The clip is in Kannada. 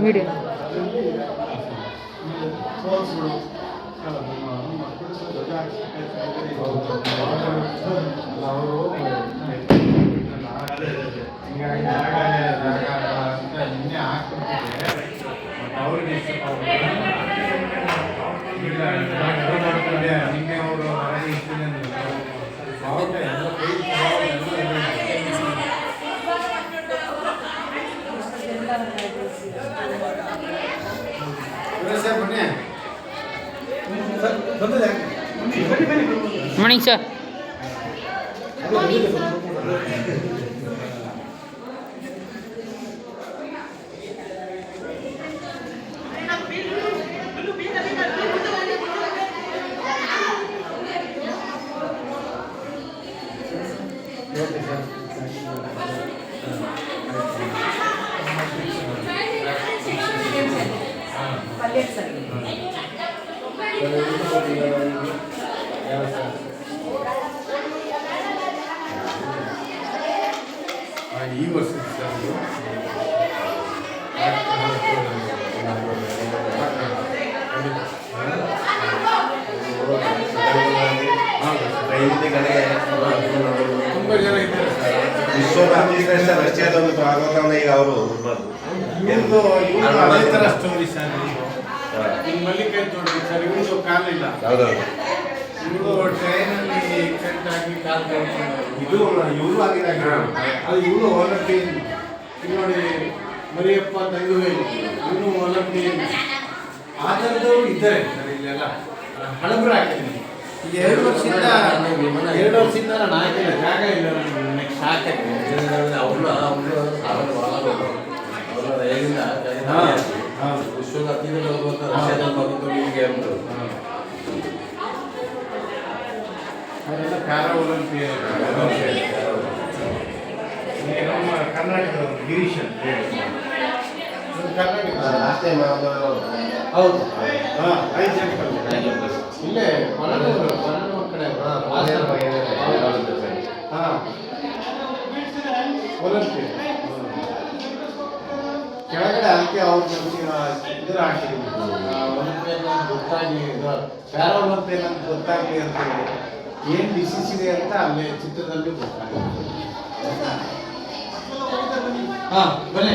Medium morning sir. ಈ ವರ್ಷ ತುಂಬ ಜನ ಇದ್ದಾರೆ. ವಿಶ್ವದ ರಷ್ಯಾದ ಒಂದು ಭಾಗವತನ ಈಗ ಅವರು ಅದೇ ಥರ ಸ್ಟೋರಿ ಸರ್. ಮಲ್ಲಿಕಾರ್ಜುನ ನೋಡಿ ಸರ್, ಇವ್ರದ್ದು ಕಾಲಿಲ್ಲ, ಇವರು ಟ್ರೈನಲ್ಲಿ ಆಕ್ಸಿಡೆಂಟ್ ಆಗಿ ಕಾಲು ಇದು ಇವರು ಆಗಿದಾಗ ಅದು ಇವನು ಒಲಿಂಪಿಯನ್. ಇಲ್ಲಿ ನೋಡಿ ಮರಿಯಪ್ಪ ತಂದು ಇವನು ಒಲಿಂಪಿಯನ್. ಆ ಥರದವರು ಇದ್ದಾರೆ ಸರ್ ಇಲ್ಲೆಲ್ಲ. ಹಳಬರು ಹಾಕಿದ್ದೀನಿ ಈಗ 2 ವರ್ಷದಿಂದ ನಾನು ಹಾಕಿಲ್ಲ, ಜಾಗ ಇಲ್ಲ ನನಗೆ. ನೆಕ್ಸ್ಟ್ ಹಾಕಕ್ಕೆ ವಿಶ್ವದ ಅತ್ಯಂತ ರಷ್ಯಾದಲ್ಲಿ ಬಂದಿದ್ದು ನಿಮಗೆ ಅವರೆಲ್ಲ ಪ್ಯಾರಾ ಒಲಿಂಪಿಯನ್. ನಮ್ಮ ಕರ್ನಾಟಕದವರು ಗಿರೀಶ್ ಅಂತ ಕರ್ನಾಟಕ. ಹೌದು. ಹಾಂ, 5 ಜನ ಇಲ್ಲೇ ಹೊರನೂರು ಕಡೆ. ಹಾಂ, ಒಲಿಂಪಿಯನ್ ಕೆಳಗಡೆ ಅದಕ್ಕೆ ಅವ್ರ ಇದ್ರ ಹಾಕಿದ್ರು. ಒಲಿಂಪಿಯನ್ ಗೊತ್ತಾಗಿ ಪ್ಯಾರಾ ಒಲಿಂಪಿಯನ್ ಅಂತ ಗೊತ್ತಾಗಲಿ ಅಂತ ಹೇಳಿ ಏನು ಡಿಸೀಸ್ ಇದೆ ಅಂತ ಅಲ್ಲೇ ಚಿತ್ರದಲ್ಲಿ ಗೊತ್ತಾಗುತ್ತೆ. ಹಾಂ, ಬನ್ನಿ.